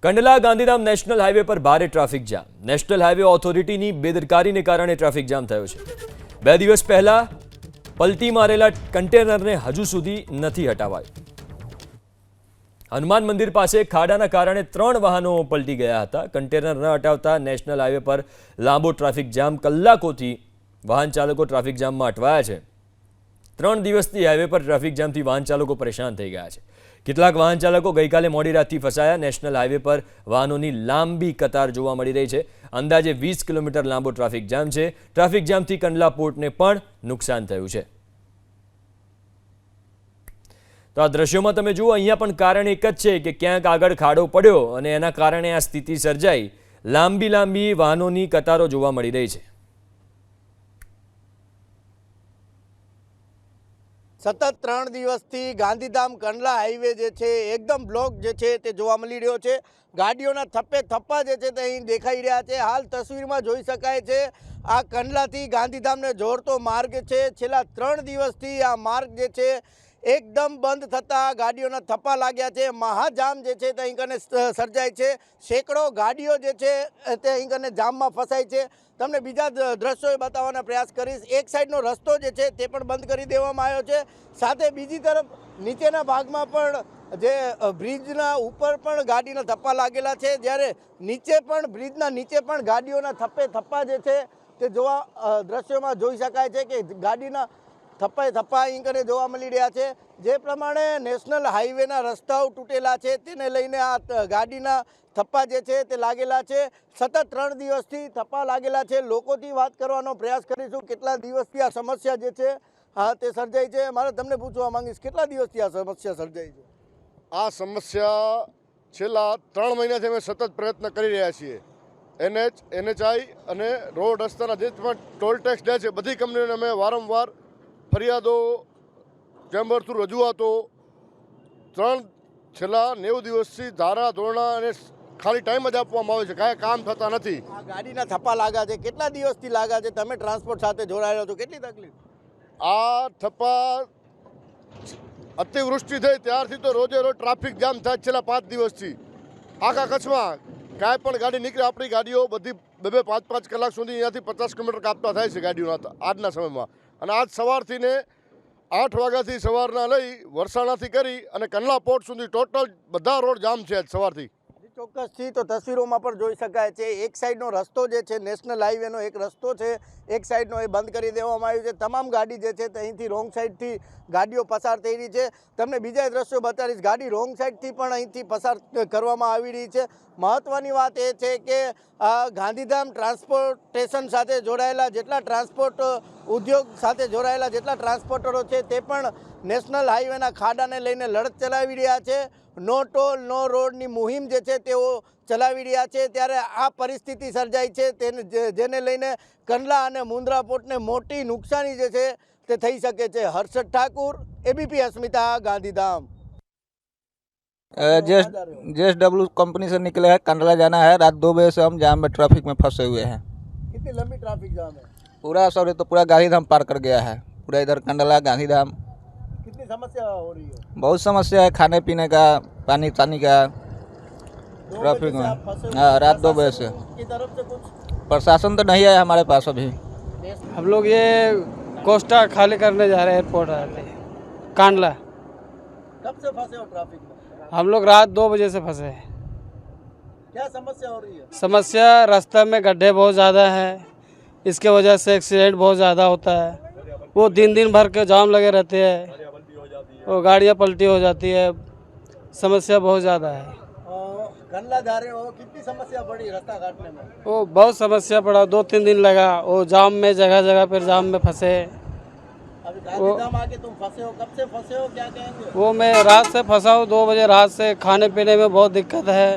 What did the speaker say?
Kandla Gandhidham national highway પર ભારે traffic jam. National highway ઓથોરિટીની બેદરકારીને કારણે ટ્રાફિક જામ થયો છે। 2 દિવસ પહેલા પલટી મારેલા કન્ટેનરને હજુ સુધી નથી હટાવાયું। હનુમાન મંદિર પાસે ખાડાના કારણે 3 વાહનો પલટી ગયા હતા। કન્ટેનર ન હટાવતા નેશનલ હાઈવે પર લાંબો ટ્રાફિક જામ કલાકોથી વાહન ચાલકો ટ્રાફિક જામમાં અટવાયા છે। 3 દિવસથી હાઈવે પર ટ્રાફિક જામથી વાહન ચાલકો પરેશાન થઈ ગયા છે। કેટલાક વાહન ચાલકો ગઈકાલે મોડી રાતથી ફસાયા। નેશનલ હાઈવે પર વાહનોની લાંબી કતાર જોવા મળી રહી છે। અંદાજે 20 કિલોમીટર લાંબો ટ્રાફિક જામ છે। ટ્રાફિક જામથી કંડલા પોર્ટને પણ નુકસાન થયું છે। તો આ દ્રશ્યોમાં તમે જુઓ, અહીંયા પણ કારણ એક જ છે કે ક્યાંક આગળ ખાડો પડ્યો અને એના કારણે આ સ્થિતિ સર્જાઈ। લાંબી વાહનોની કતારો જોવા મળી રહી છે। સતત 3 દિવસથી ગાંધીધામ કંડલા હાઈવે જે છે એકદમ બ્લોક જે છે તે જોવા મળી રહ્યો છે। ગાડીઓના થપ્પે થપ્પા જે છે તે અહીં દેખાઈ રહ્યા છે। હાલ તસવીરમાં જોઈ શકાય છે આ કંડલાથી ગાંધીધામને જોડતો માર્ગ છે। છેલ્લા 3 દિવસથી આ માર્ગ જે છે એકદમ બંધ થતા ગાડીઓના થપ્પા લાગ્યા છે। મહાજામ જે છે તે અહીં કને સર્જાય છે। સેંકડો ગાડીઓ જે છે તે અહીં કને જામમાં ફસાય છે। તમને બીજા દ્રશ્યો બતાવવાનો પ્રયાસ કરીશ। એક સાઈડનો રસ્તો જે છે તે પણ બંધ કરી દેવામાં આવ્યો છે। સાથે બીજી તરફ નીચેના ભાગમાં પણ જે બ્રિજના ઉપર પણ ગાડીના થપ્પા લાગેલા છે, જ્યારે નીચે પણ બ્રિજના નીચે પણ ગાડીઓના થપ્પા જે છે તે દ્રશ્યોમાં જોઈ શકાય છે કે ગાડીના થપ્પા અહીં કરે જોવા મળી રહ્યા છે। જે પ્રમાણે નેશનલ હાઈવેના રસ્તાઓ તૂટેલા છે તેને લઈને આ ગાડીના થપ્પા જે છે તે લાગેલા છે। સતત 3 દિવસથી થપ્પા લાગેલા છે। લોકોથી વાત કરવાનો પ્રયાસ કરીશું કેટલા દિવસથી આ સમસ્યા જે છે તે સર્જાઈ છે। મારે તમને પૂછવા માંગીશ, કેટલા દિવસથી આ સમસ્યા સર્જાઈ છે? આ સમસ્યા છેલ્લા 3 મહિનાથી અમે સતત પ્રયત્ન કરી રહ્યા છીએ। NHI અને રોડ રસ્તાના જે પણ ટોલ ટેક્સ લે છે બધી કંપનીઓને અમે વારંવાર ફરિયાદો, ચેમ્બર થ્રુ રજૂઆતો, છેલ્લા 90 દિવસથી ધારા ધોરણા અને ખાલી ટાઈમ જ આપવામાં આવે છે, કાંઈ કામ થતા નથી। આ ગાડીના થપ્પા લાગ્યા છે, કેટલા દિવસથી લાગ્યા છે? તમે ટ્રાન્સપોર્ટ સાથે જોડાયેલો છો, કેટલી તકલીફ? આ થપ્પા અતિવૃષ્ટિ થઈ ત્યારથી તો રોજે રોજ ટ્રાફિક જામ થાય। છેલ્લા 5 દિવસથી આખા કચ્છમાં કાંઈ પણ ગાડી નીકળે, આપણી ગાડીઓ બધી 2-5 કલાક સુધી અહીંયાથી 50 કિલોમીટર કાપતા થાય છે ગાડીઓના આજના સમયમાં। અને આજ સવારથી ને 8 વાગ્યાથી સવારના લઈ વરસાણાથી કરી અને કંડલા પોર્ટ સુધી ટોટલ બધા રોડ જામ છે આજ સવારથી। ચોક્કસથી તો તસવીરોમાં પણ જોઈ શકાય છે એક સાઈડનો રસ્તો જે છે નેશનલ હાઈવેનો એક રસ્તો છે, એક સાઈડનો એ બંધ કરી દેવામાં આવ્યો છે। તમામ ગાડી જે છે તે અહીંથી રોંગ સાઈડથી ગાડીઓ પસાર થઈ રહી છે। તમને બીજા દ્રશ્યો બતાવીશ, ગાડી રોંગ સાઈડથી પણ અહીંથી પસાર કરવામાં આવી રહી છે। મહત્ત્વની વાત એ છે કે ગાંધીધામ ટ્રાન્સપોર્ટેશન સાથે જોડાયેલા જેટલા ટ્રાન્સપોર્ટ ઉદ્યોગ સાથે જોડાયેલા જેટલા ટ્રાન્સપોર્ટરો છે તે પણ નેશનલ હાઈવેના ખાડાને લઈને લડત ચલાવી રહ્યા છે। નો ટોલ નો રોડની મુહિમ જે છે તેઓ ચલાવી રહ્યા છે। ત્યારે આ પરિસ્થિતિ સર્જાઈ છે જેને લઈને કંડલા અને મુન્દ્રા પોર્ટને મોટી નુકસાની જે છે તે થઈ શકે છે। હર્ષદ ઠાकुर, ABP अस्मिता, गांधीधाम। JSW कंपनी से निकले हैं, कंडला जाना है। रात 2 बजे से हम जाम में ट्रैफिक में फंसे हुए हैं। कितनी लंबी ट्रैफिक जाम है? पूरा सॉरी तो पूरा गांधीधाम पार कर गया है, पूरा इधर कंडला गांधीधाम। कितनी समस्या हो रही है? बहुत समस्या है, खाने पीने का, पानी का ट्रैफिक में। हाँ, रात 2 बजे से। की तरफ से कुछ प्रशासन तो नहीं आया हमारे पास अभी। हम लोग ये कोस्टा खाली करने जा रहे हैं, एयरपोर्ट आ रहे हैं कांडला। कब से फंसे हो ट्रैफिक में? हम लोग रात 2 बजे से फंसे हैं। क्या समस्या हो रही है? समस्या रास्ते में गड्ढे बहुत ज़्यादा है, इसके वजह से एक्सीडेंट बहुत ज़्यादा होता है। वो दिन भर के जाम लगे रहते हैं, वो गाड़ियाँ पलटी हो जाती है, समस्या बहुत ज़्यादा है। कंडला जा रहे हो, कितनी समस्या पड़ी रास्ता काटने में? वो बहुत समस्या पड़ा, 2-3 दिन लगा। वो जाम में जगह पर जाम में फंसे। अभी गांधीधाम आके तुम फंसे हो, कब से फंसे हो, क्या कहेंगे? वो मैं रात से फंसा हूँ, 2 बजे रात से। खाने पीने में बहुत दिक्कत है।